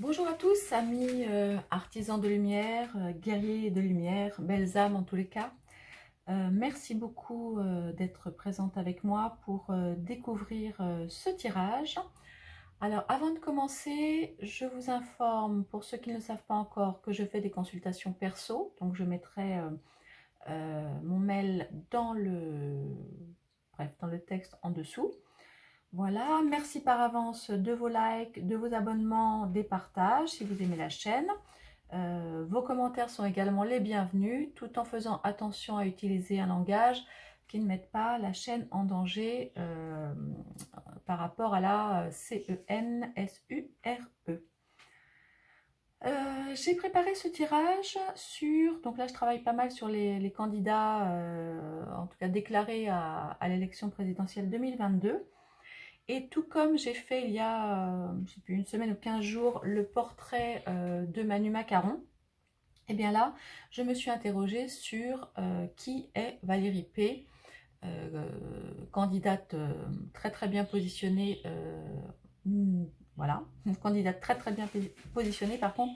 Bonjour à tous, amis artisans de lumière, guerriers de lumière, belles âmes en tous les cas. Merci beaucoup d'être présente avec moi pour découvrir ce tirage. Alors avant de commencer, je vous informe, pour ceux qui ne le savent pas encore, que je fais des consultations perso. Donc je mettrai mon mail dans le texte en dessous. Voilà, merci par avance de vos likes, de vos abonnements, des partages si vous aimez la chaîne. Vos commentaires sont également les bienvenus, tout en faisant attention à utiliser un langage qui ne mette pas la chaîne en danger par rapport à la CENSURE. J'ai préparé ce tirage sur, donc là je travaille pas mal sur les candidats, en tout cas déclarés à l'élection présidentielle 2022. Et tout comme j'ai fait il y a, je sais plus, une semaine ou 15 jours, le portrait de Manu Macaron, et bien là, je me suis interrogée sur qui est Valérie P, candidate très très bien positionnée, voilà, une candidate très très bien positionnée par contre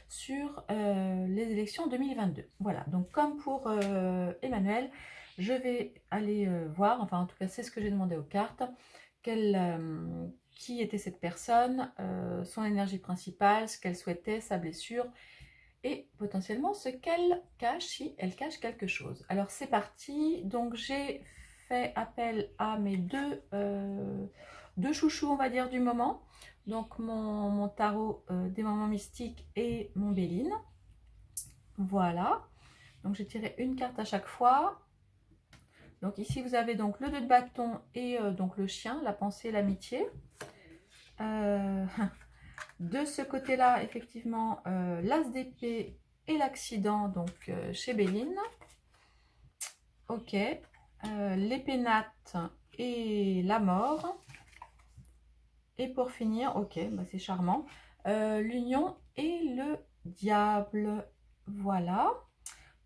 sur les élections 2022. Voilà, donc comme pour Emmanuel, je vais aller voir, enfin en tout cas c'est ce que j'ai demandé aux cartes, qui était cette personne, son énergie principale, ce qu'elle souhaitait, sa blessure, et potentiellement ce qu'elle cache si elle cache quelque chose. Alors c'est parti, donc j'ai fait appel à mes deux chouchous on va dire du moment, donc mon tarot des moments mystiques et mon Béline. Voilà, donc j'ai tiré une carte à chaque fois. Donc ici vous avez donc le 2 de bâton et donc le chien, la pensée, l'amitié. De ce côté-là, effectivement, l'as d'épée et l'accident, donc chez Béline. Ok. Les pénates et la mort. Et pour finir, ok, bah c'est charmant, l'union et le diable. Voilà.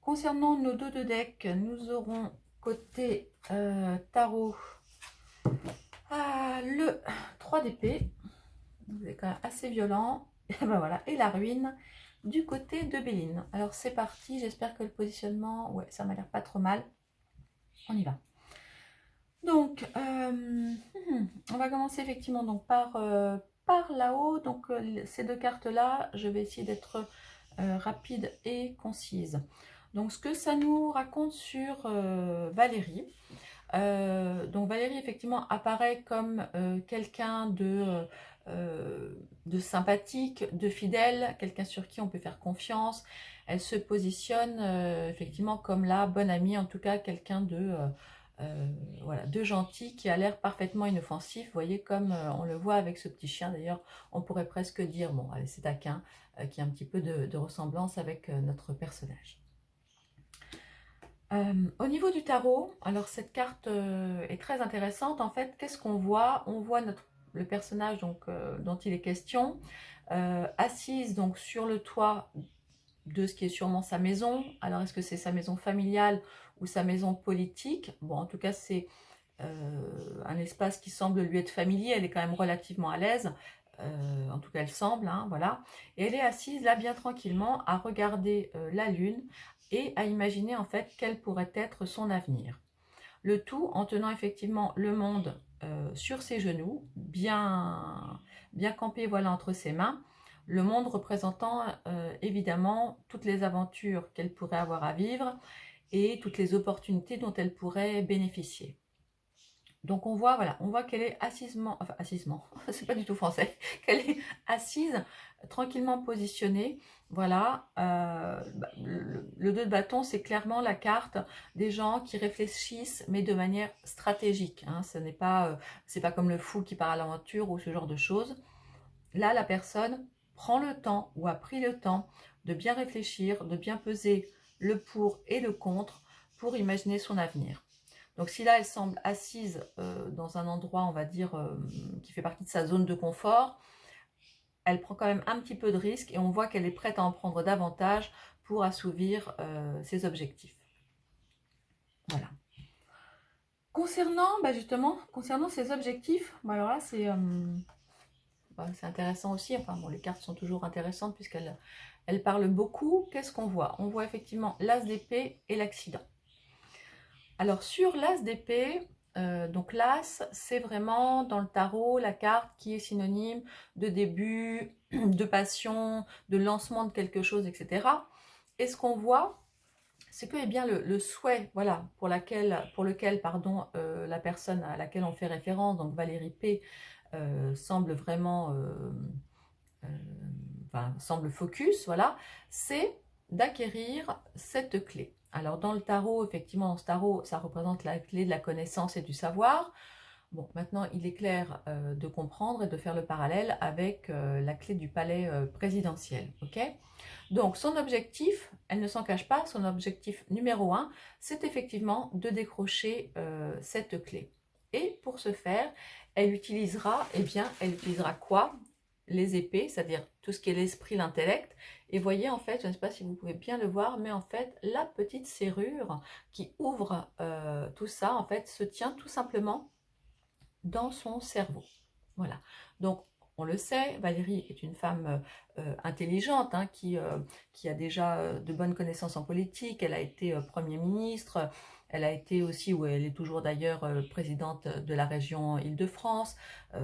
Concernant nos dos de deck, nous aurons côté tarot le 3 d'épée. C'est quand même assez violent. Et ben voilà, et la ruine du côté de Béline. Alors c'est parti, j'espère que le positionnement, ouais, ça m'a l'air pas trop mal. On y va. Donc, on va commencer effectivement donc par là-haut. Donc ces deux cartes-là, je vais essayer d'être rapide et concise. Donc ce que ça nous raconte sur Valérie. Donc Valérie effectivement apparaît comme quelqu'un de sympathique, de fidèle, quelqu'un sur qui on peut faire confiance. Elle se positionne effectivement comme la bonne amie, en tout cas quelqu'un voilà, de gentil qui a l'air parfaitement inoffensif. Vous voyez comme on le voit avec ce petit chien d'ailleurs, on pourrait presque dire, bon allez c'est taquin, qui a un petit peu de ressemblance avec notre personnage. Au niveau du tarot, alors cette carte est très intéressante. En fait, qu'est-ce qu'on voit? On voit le personnage donc, dont il est question, assise donc sur le toit de ce qui est sûrement sa maison. Alors, est-ce que c'est sa maison familiale ou sa maison politique? Bon, en tout cas, c'est un espace qui semble lui être familier. Elle est quand même relativement à l'aise. En tout cas, elle semble, hein, voilà. Et elle est assise là, bien tranquillement, à regarder la lune et à imaginer en fait quel pourrait être son avenir. Le tout en tenant effectivement le monde sur ses genoux, bien campé voilà, entre ses mains. Le monde représentant évidemment toutes les aventures qu'elle pourrait avoir à vivre et toutes les opportunités dont elle pourrait bénéficier. Donc on voit, voilà, on voit qu'elle est assisement, c'est pas du tout français, qu'elle est assise, tranquillement positionnée. Voilà, le 2 de bâton, c'est clairement la carte des gens qui réfléchissent, mais de manière stratégique. Hein. Ce n'est pas, c'est pas comme le fou qui part à l'aventure ou ce genre de choses. Là, la personne prend le temps ou a pris le temps de bien réfléchir, de bien peser le pour et le contre pour imaginer son avenir. Donc si là, elle semble assise dans un endroit, on va dire, qui fait partie de sa zone de confort, elle prend quand même un petit peu de risque et on voit qu'elle est prête à en prendre davantage pour assouvir ses objectifs. Voilà. Concernant, bah justement, concernant ses objectifs, bah alors là, Bah, c'est intéressant aussi. Enfin bon, les cartes sont toujours intéressantes puisqu'elles parlent beaucoup. Qu'est-ce qu'on voit? On voit effectivement l'as d'épée et l'accident. Alors sur l'as d'épée, donc l'as, c'est vraiment dans le tarot la carte qui est synonyme de début, de passion, de lancement de quelque chose, etc. Et ce qu'on voit, c'est que eh bien, le souhait, voilà, pour lequel pardon, la personne à laquelle on fait référence, donc Valérie P, semble vraiment, euh, enfin, semble focus, voilà, c'est d'acquérir cette clé. Alors dans le tarot, effectivement, dans ce tarot, ça représente la clé de la connaissance et du savoir. Bon, maintenant, il est clair de comprendre et de faire le parallèle avec la clé du palais présidentiel, ok? Donc, son objectif, elle ne s'en cache pas, son objectif numéro un, c'est effectivement de décrocher cette clé. Et pour ce faire, elle utilisera, eh bien, elle utilisera quoi? Les épées, c'est-à-dire tout ce qui est l'esprit, l'intellect. Et voyez, en fait, je ne sais pas si vous pouvez bien le voir, mais en fait, la petite serrure qui ouvre tout ça, en fait, se tient tout simplement dans son cerveau. Voilà. Donc, on le sait, Valérie est une femme intelligente hein, qui a déjà de bonnes connaissances en politique. Elle a été Premier ministre. Elle a été aussi, ou elle est toujours d'ailleurs, présidente de la région Île-de-France.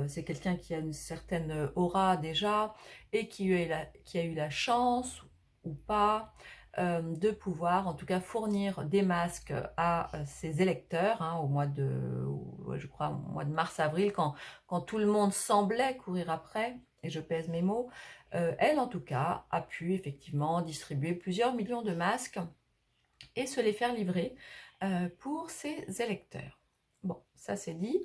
C'est quelqu'un qui a une certaine aura déjà et qui a eu la chance ou pas de pouvoir en tout cas fournir des masques à ses électeurs hein, au mois de, je crois, au mois de mars-avril quand tout le monde semblait courir après, et je pèse mes mots, elle en tout cas a pu effectivement distribuer plusieurs millions de masques et se les faire livrer pour ses électeurs. Bon, ça c'est dit.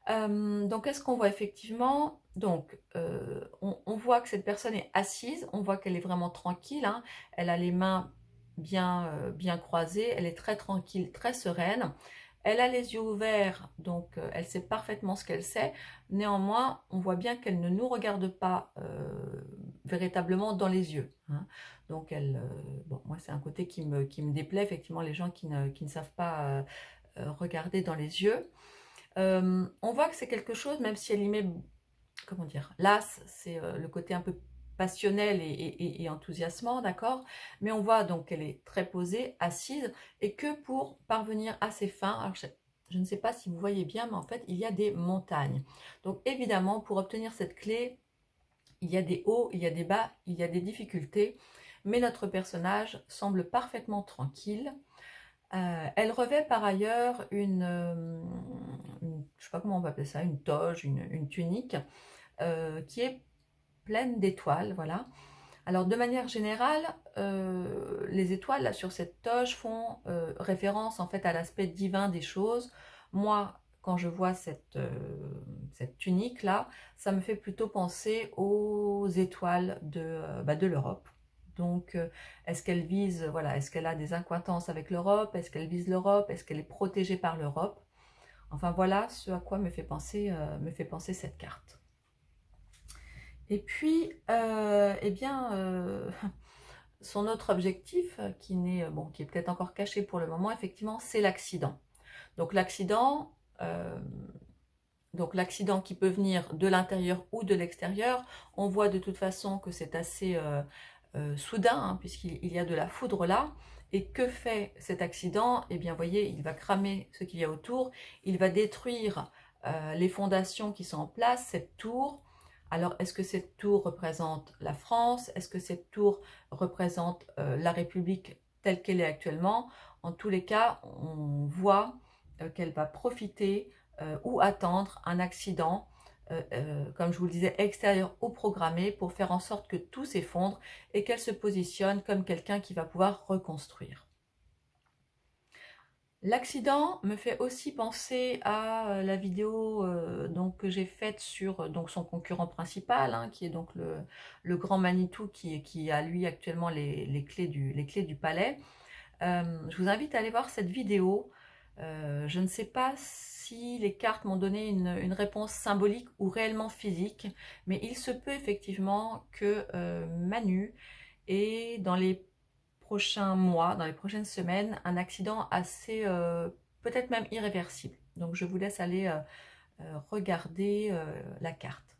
Donc, qu'est-ce qu'on voit effectivement? Donc, on voit que cette personne est assise, on voit qu'elle est vraiment tranquille, hein. Elle a les mains bien croisées, elle est très tranquille, très sereine. Elle a les yeux ouverts, donc elle sait parfaitement ce qu'elle sait. Néanmoins, on voit bien qu'elle ne nous regarde pas véritablement dans les yeux, hein. Donc, bon, moi, c'est un côté qui me déplaît, effectivement, les gens qui ne savent pas regarder dans les yeux. On voit que c'est quelque chose, même si elle y met, comment dire, l'as, c'est le côté un peu passionnel et enthousiasmant, d'accord? Mais on voit donc qu'elle est très posée, assise, et que pour parvenir à ses fins, alors je ne sais pas si vous voyez bien, mais en fait, il y a des montagnes. Donc évidemment, pour obtenir cette clé, il y a des hauts, il y a des bas, il y a des difficultés, mais notre personnage semble parfaitement tranquille. Elle revêt par ailleurs je ne sais pas comment on va appeler ça, une toge, une tunique, qui est pleine d'étoiles, voilà. Alors de manière générale, les étoiles là, sur cette toge font référence en fait à l'aspect divin des choses. Moi, quand je vois cette tunique là, ça me fait plutôt penser aux étoiles de l'Europe. Donc, est-ce qu'elle vise, voilà, est-ce qu'elle a des accointances avec l'Europe? Est-ce qu'elle vise l'Europe? Est-ce qu'elle est protégée par l'Europe? Enfin voilà ce à quoi me fait penser cette carte. Et puis, eh bien, son autre objectif, qui est peut-être encore caché pour le moment, effectivement, c'est l'accident. Donc euh, l'accident qui peut venir de l'intérieur ou de l'extérieur, on voit de toute façon que c'est assez soudain, hein, puisqu'il y a de la foudre là. Et que fait cet accident? Eh bien, vous voyez, il va cramer ce qu'il y a autour, il va détruire les fondations qui sont en place, cette tour. Alors, est-ce que cette tour représente la France? Est-ce que cette tour représente la République telle qu'elle est actuellement? En tous les cas, on voit qu'elle va profiter ou attendre un accident, comme je vous le disais, extérieur ou programmé, pour faire en sorte que tout s'effondre et qu'elle se positionne comme quelqu'un qui va pouvoir reconstruire. L'accident me fait aussi penser à la vidéo donc, que j'ai faite sur donc, son concurrent principal, hein, qui est donc le grand Manitou qui a lui actuellement les clés du palais. Je vous invite à aller voir cette vidéo. Je ne sais pas si les cartes m'ont donné une réponse symbolique ou réellement physique, mais il se peut effectivement que Manu ait dans les prochains mois, dans les prochaines semaines, un accident assez, peut-être même irréversible. Donc je vous laisse aller regarder la carte.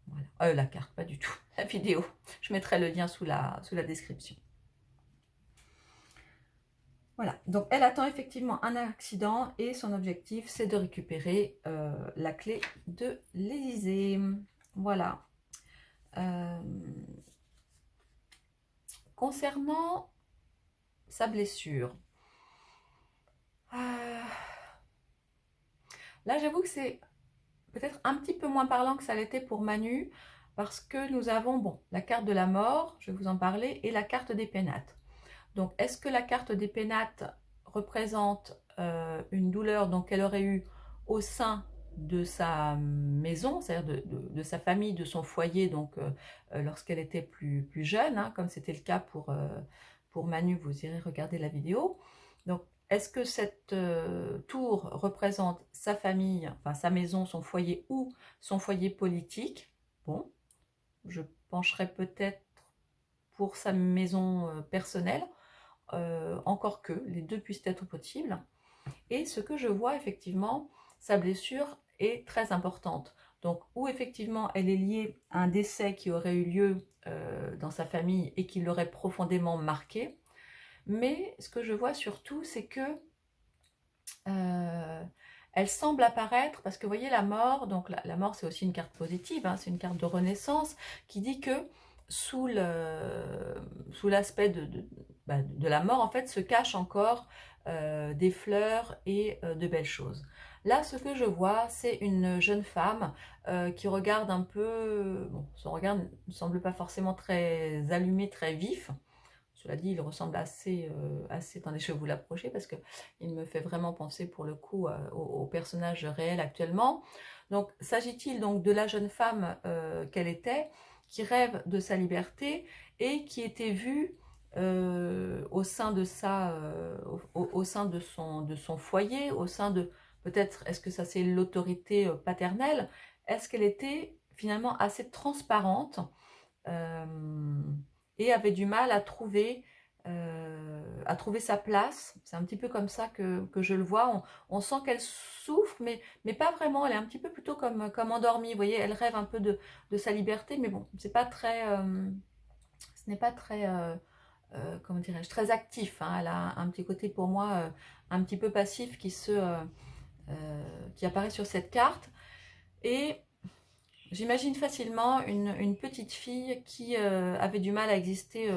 Voilà. La carte, pas du tout, la vidéo. Je mettrai le lien sous la description. Voilà, donc elle attend effectivement un accident et son objectif c'est de récupérer la clé de l'Élysée. Voilà. Concernant sa blessure, là j'avoue que c'est peut-être un petit peu moins parlant que ça l'était pour Manu, parce que nous avons, bon, la carte de la mort, je vais vous en parler, et la carte des pénates. Donc, est-ce que la carte des pénates représente une douleur qu'elle aurait eue au sein de sa maison, c'est-à-dire de sa famille, de son foyer, lorsqu'elle était plus jeune, hein, comme c'était le cas pour Manu, vous irez regarder la vidéo. Donc, est-ce que cette tour représente sa famille, enfin sa maison, son foyer ou son foyer politique? Bon, je pencherais peut-être pour sa maison personnelle, encore que les deux puissent être possibles. Et ce que je vois effectivement, sa blessure est très importante. Donc, où effectivement elle est liée à un décès qui aurait eu lieu dans sa famille et qui l'aurait profondément marqué. Mais ce que je vois surtout, c'est que elle semble apparaître, parce que vous voyez la mort, donc la mort c'est aussi une carte positive, hein, c'est une carte de renaissance qui dit que sous l'aspect de la mort, en fait, se cachent encore des fleurs et de belles choses. Là, ce que je vois, c'est une jeune femme qui regarde un peu, bon, son regard ne semble pas forcément très allumé, très vif. Cela dit, il ressemble assez, attendez, je vais vous l'approcher parce qu'il me fait vraiment penser pour le coup au personnage réel actuellement. Donc, s'agit-il donc de la jeune femme qu'elle était, qui rêve de sa liberté et qui était vue au sein de au sein de son foyer, au sein de, peut-être, est-ce que ça c'est l'autorité paternelle, est-ce qu'elle était finalement assez transparente et avait du mal à trouver sa place. C'est un petit peu comme ça que je le vois. On sent qu'elle souffre, mais pas vraiment. Elle est un petit peu plutôt comme endormie. Vous voyez, elle rêve un peu de sa liberté, mais bon, c'est pas très, ce n'est pas très, comment dirais-je, très actif. Hein. Elle a un petit côté pour moi un petit peu passif qui apparaît sur cette carte. Et j'imagine facilement une petite fille qui avait du mal à exister,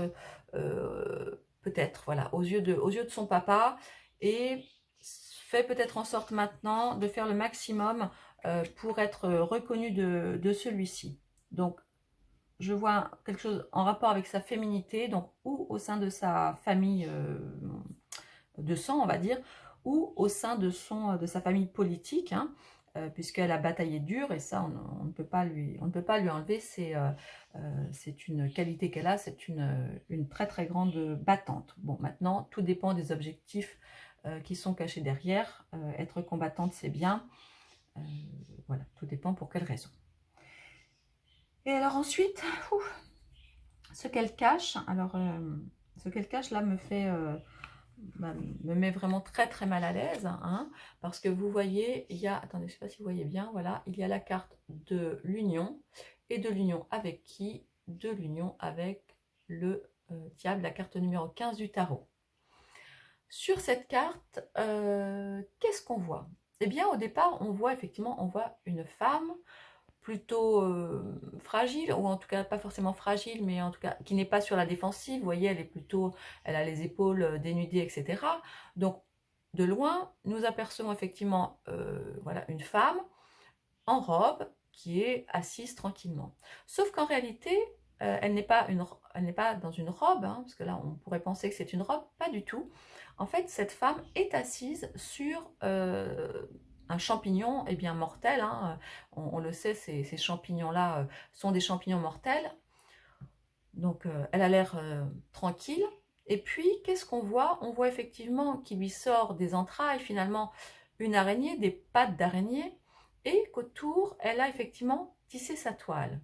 peut-être, voilà, aux yeux de son papa, et fait peut-être en sorte maintenant de faire le maximum pour être reconnue de celui-ci. Donc, je vois quelque chose en rapport avec sa féminité, donc ou au sein de sa famille de sang, on va dire, ou au sein de sa famille politique, hein, puisqu'elle a bataillé dur, et ça, on ne peut pas lui enlever. C'est une qualité qu'elle a, c'est une très très grande battante. Bon, maintenant, tout dépend des objectifs qui sont cachés derrière. Être combattante, c'est bien. Voilà, tout dépend pour quelle raison. Et alors ensuite, ce qu'elle cache, ce qu'elle cache là me met vraiment très très mal à l'aise, hein, parce que vous voyez, il y a, attendez, je ne sais pas si vous voyez bien, voilà, il y a la carte de l'union, et de l'union avec qui? De l'union avec le diable, la carte numéro 15 du tarot. Sur cette carte, qu'est-ce qu'on voit? Eh bien, au départ, on voit une femme plutôt fragile, ou en tout cas pas forcément fragile, mais en tout cas qui n'est pas sur la défensive. Vous voyez, elle a les épaules dénudées, etc. Donc de loin, nous apercevons effectivement voilà, une femme en robe qui est assise tranquillement. Sauf qu'en réalité, elle n'est pas dans une robe, hein, parce que là on pourrait penser que c'est une robe, pas du tout. En fait, cette femme est assise sur un champignon bien mortel, hein. On le sait, ces champignons-là sont des champignons mortels. Donc elle a l'air tranquille. Et puis, qu'est-ce qu'on voit? On voit effectivement qu'il lui sort des entrailles, finalement, une araignée, des pattes d'araignée, et qu'autour, elle a effectivement tissé sa toile.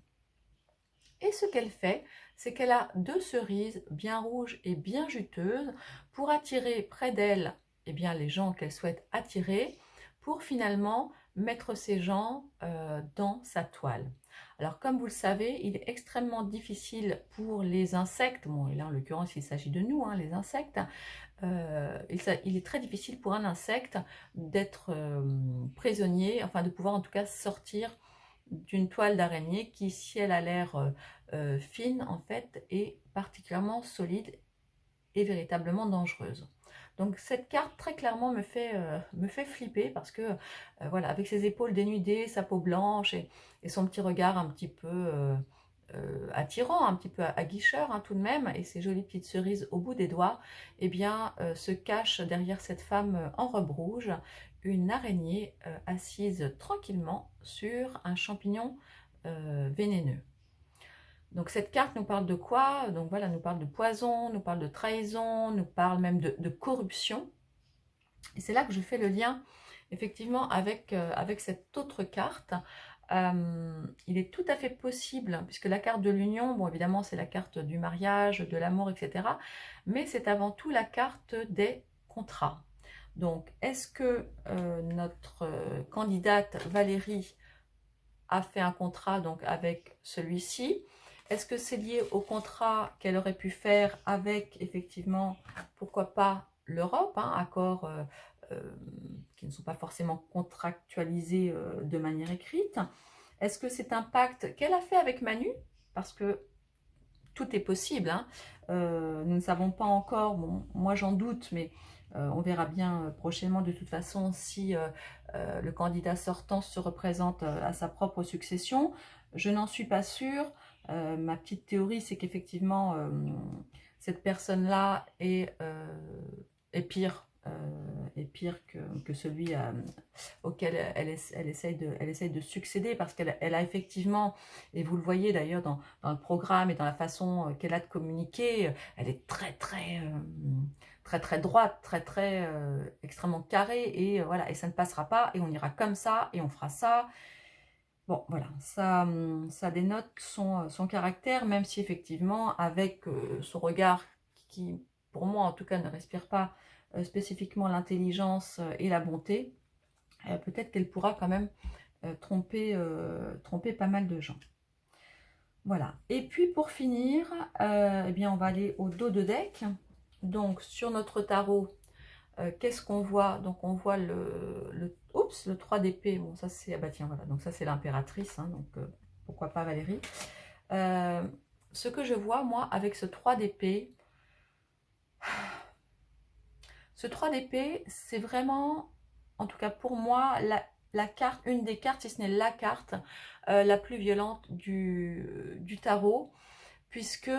Et ce qu'elle fait, c'est qu'elle a deux cerises bien rouges et bien juteuses pour attirer près d'elle les gens qu'elle souhaite attirer, pour finalement mettre ses gens dans sa toile. Alors comme vous le savez, il est extrêmement difficile pour les insectes, bon et là en l'occurrence il s'agit de nous, hein, les insectes, il est très difficile pour un insecte d'être prisonnier, enfin de pouvoir en tout cas sortir d'une toile d'araignée qui, si elle a l'air fine, en fait, est particulièrement solide et véritablement dangereuse. Donc cette carte très clairement me fait flipper parce que voilà, avec ses épaules dénudées, sa peau blanche et son petit regard un petit peu attirant, un petit peu aguicheur hein, tout de même, et ses jolies petites cerises au bout des doigts, eh bien se cache derrière cette femme en robe rouge une araignée assise tranquillement sur un champignon vénéneux. Donc cette carte nous parle de quoi? Donc voilà, nous parle de poison, nous parle de trahison, nous parle même de corruption. Et c'est là que je fais le lien effectivement avec cette autre carte. Il est tout à fait possible, puisque la carte de l'union, bon évidemment c'est la carte du mariage, de l'amour, etc. Mais c'est avant tout la carte des contrats. Donc est-ce que notre candidate Valérie a fait un contrat donc avec celui-ci? Est-ce que c'est lié au contrat qu'elle aurait pu faire avec, effectivement, pourquoi pas l'Europe, hein, accords qui ne sont pas forcément contractualisés de manière écrite? Est-ce que c'est un pacte qu'elle a fait avec Manu? Parce que tout est possible, hein. Nous ne savons pas encore, bon, moi j'en doute, mais on verra bien prochainement de toute façon si le candidat sortant se représente à sa propre succession. Je n'en suis pas sûre. Ma petite théorie, c'est qu'effectivement, cette personne-là est pire. Est pire que celui auquel elle essaye de succéder, parce qu'elle a effectivement, et vous le voyez d'ailleurs dans le programme et dans la façon qu'elle a de communiquer, elle est très droite, extrêmement carrée, et voilà, et ça ne passera pas, et on ira comme ça, et on fera ça. Bon, voilà, ça dénote son caractère, même si effectivement, avec son regard qui, pour moi en tout cas, ne respire pas spécifiquement l'intelligence et la bonté, peut-être qu'elle pourra quand même tromper pas mal de gens. Voilà. Et puis pour finir, eh bien on va aller au dos de deck. Donc sur notre tarot, qu'est-ce qu'on voit? Donc on voit le 3 d'épée. Bon ça c'est, ah bah tiens voilà, donc ça c'est l'impératrice, hein, donc pourquoi pas Valérie. Ce que je vois moi avec ce 3 d'épée, ce 3 d'épée, c'est vraiment, en tout cas pour moi, la carte, une des cartes, si ce n'est la carte la plus violente du tarot, puisque,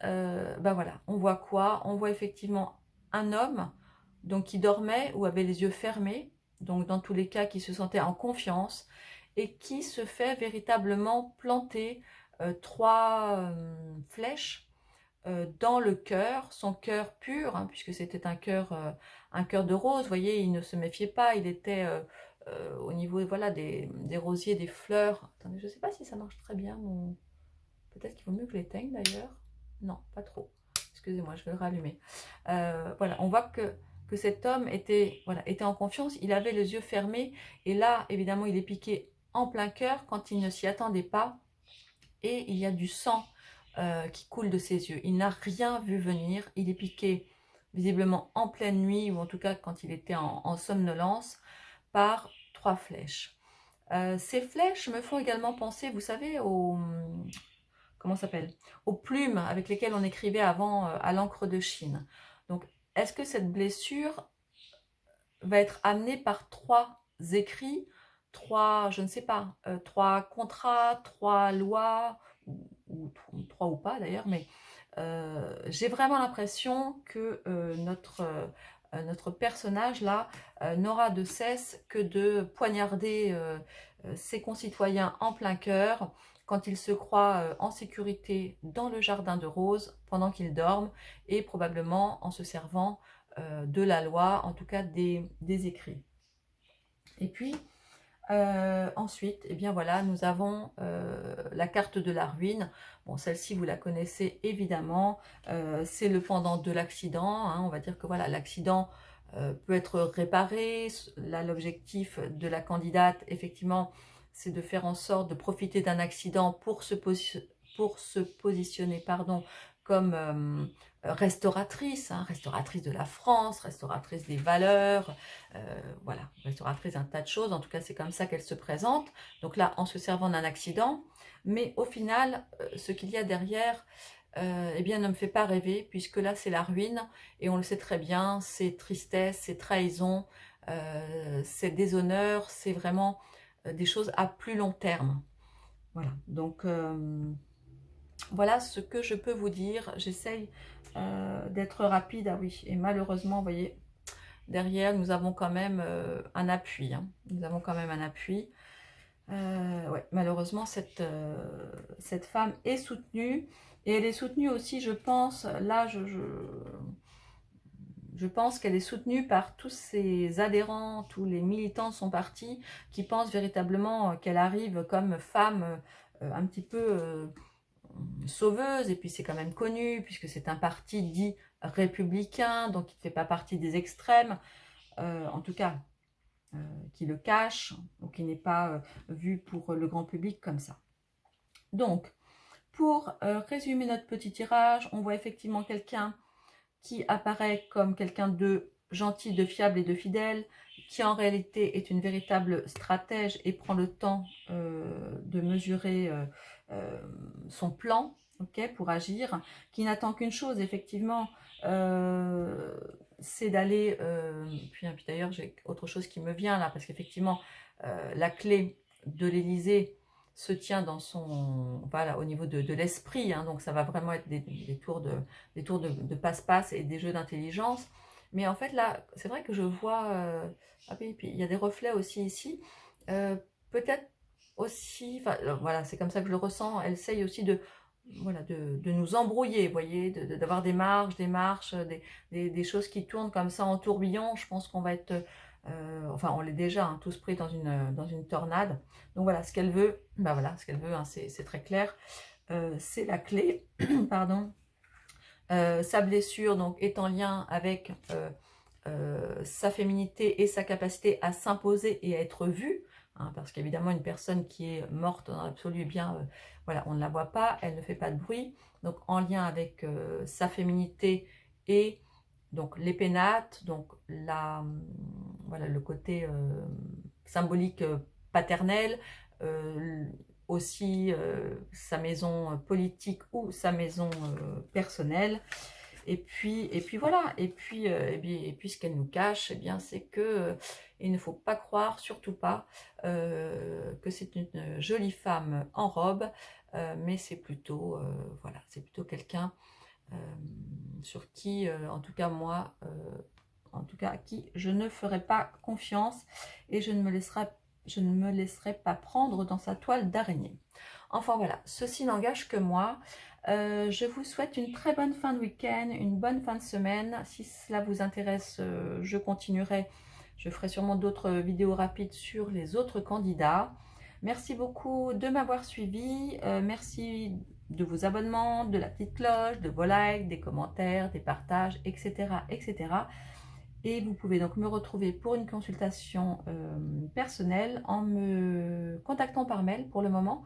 ben voilà, on voit quoi? On voit effectivement un homme donc, qui dormait ou avait les yeux fermés, donc dans tous les cas qui se sentait en confiance, et qui se fait véritablement planter 3 flèches dans le cœur, son cœur pur, hein, puisque c'était un cœur de rose, vous voyez, il ne se méfiait pas, il était au niveau voilà, des rosiers, des fleurs. Attendez, je ne sais pas si ça marche très bien, peut-être qu'il vaut mieux que je l'éteigne d'ailleurs. Non, pas trop. Excusez-moi, je vais le rallumer. Voilà, on voit que cet homme était en confiance, il avait les yeux fermés, et là, évidemment, il est piqué en plein cœur quand il ne s'y attendait pas, et il y a du sang qui coule de ses yeux. Il n'a rien vu venir, il est piqué visiblement en pleine nuit, ou en tout cas quand il était en somnolence, par 3 flèches. Ces flèches me font également penser, vous savez, comment ça s'appelle, aux plumes avec lesquelles on écrivait avant à l'encre de Chine. Donc, est-ce que cette blessure va être amenée par 3 écrits, 3, je ne sais pas, 3 contrats, 3 lois, ou 3 ou pas d'ailleurs, mais j'ai vraiment l'impression que notre personnage là n'aura de cesse que de poignarder ses concitoyens en plein cœur quand il se croit en sécurité dans le jardin de roses pendant qu'ils dorment, et probablement en se servant de la loi, en tout cas des écrits. Et puis ensuite, eh bien voilà, nous avons la carte de la ruine. Bon, celle-ci, vous la connaissez évidemment. C'est le pendant de l'accident, hein. On va dire que voilà, l'accident peut être réparé. Là, l'objectif de la candidate, effectivement, c'est de faire en sorte de profiter d'un accident pour se positionner, pardon, comme restauratrice, hein, restauratrice de la France, restauratrice des valeurs, voilà, restauratrice d'un tas de choses. En tout cas, c'est comme ça qu'elle se présente. Donc là, en se servant d'un accident, mais au final, ce qu'il y a derrière, eh bien, ne me fait pas rêver, puisque là, c'est la ruine, et on le sait très bien, c'est tristesse, c'est trahison, c'est déshonneur, c'est vraiment des choses à plus long terme. Voilà, donc voilà ce que je peux vous dire. J'essaye d'être rapide, ah oui, et malheureusement, vous voyez, derrière, nous avons quand même un appui, hein. Nous avons quand même un appui. Ouais, malheureusement, cette femme est soutenue. Et elle est soutenue aussi, je pense, là, je pense qu'elle est soutenue par tous ses adhérents, tous les militants de son parti, qui pensent véritablement qu'elle arrive comme femme un petit peu sauveuse. Et puis c'est quand même connu, puisque c'est un parti dit républicain, donc il ne fait pas partie des extrêmes, en tout cas, qui le cache, ou qui n'est pas vu pour le grand public comme ça. Donc, pour résumer notre petit tirage, on voit effectivement quelqu'un qui apparaît comme quelqu'un de gentil, de fiable et de fidèle, qui en réalité est une véritable stratège et prend le temps de mesurer son plan, okay, pour agir, qui n'attend qu'une chose, effectivement, c'est d'aller... puis d'ailleurs, j'ai autre chose qui me vient là, parce qu'effectivement, la clé de l'Élysée se tient dans son, voilà, au niveau de l'esprit, hein, donc ça va vraiment être des tours de passe-passe et des jeux d'intelligence. Mais en fait là, c'est vrai que je vois, ah oui, puis il y a des reflets aussi ici, peut-être aussi, enfin, voilà, c'est comme ça que je le ressens, elle essaye aussi de, voilà, de nous embrouiller, vous voyez, d'avoir des marges, des marches, des choses qui tournent comme ça en tourbillon. Je pense qu'on va être... enfin, on l'est déjà, hein, tous pris dans une tornade. Donc voilà, ce qu'elle veut, bah voilà, ce qu'elle veut, hein, c'est très clair. C'est la clé, pardon. Sa blessure donc est en lien avec sa féminité et sa capacité à s'imposer et à être vue, hein, parce qu'évidemment une personne qui est morte dans l'absolu, eh bien voilà, on ne la voit pas, elle ne fait pas de bruit, donc en lien avec sa féminité et donc les pénates, donc voilà, le côté symbolique paternel, aussi sa maison politique ou sa maison personnelle. Et puis voilà, et puis ce qu'elle nous cache, eh bien, c'est que il ne faut pas croire, surtout pas, que c'est une jolie femme en robe, mais c'est plutôt, voilà, c'est plutôt quelqu'un sur qui, en tout cas moi, en tout cas à qui je ne ferai pas confiance et je ne me laisserai pas prendre dans sa toile d'araignée. Enfin voilà, ceci n'engage que moi. Je vous souhaite une très bonne fin de week-end, une bonne fin de semaine. Si cela vous intéresse, je continuerai. Je ferai sûrement d'autres vidéos rapides sur les autres candidats. Merci beaucoup de m'avoir suivi. Merci de vos abonnements, de la petite cloche, de vos likes, des commentaires, des partages, etc., etc. Et vous pouvez donc me retrouver pour une consultation personnelle en me contactant par mail pour le moment.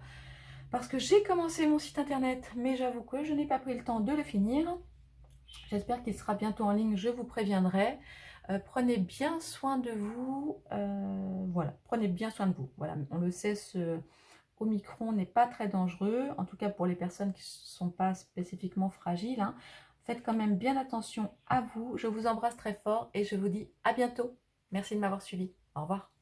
Parce que j'ai commencé mon site internet, mais j'avoue que je n'ai pas pris le temps de le finir. J'espère qu'il sera bientôt en ligne, je vous préviendrai. Prenez bien soin de vous. Voilà, prenez bien soin de vous. Voilà, on le sait, ce Omicron n'est pas très dangereux, en tout cas pour les personnes qui ne sont pas spécifiquement fragiles, hein. Faites quand même bien attention à vous. Je vous embrasse très fort et je vous dis à bientôt. Merci de m'avoir suivi. Au revoir.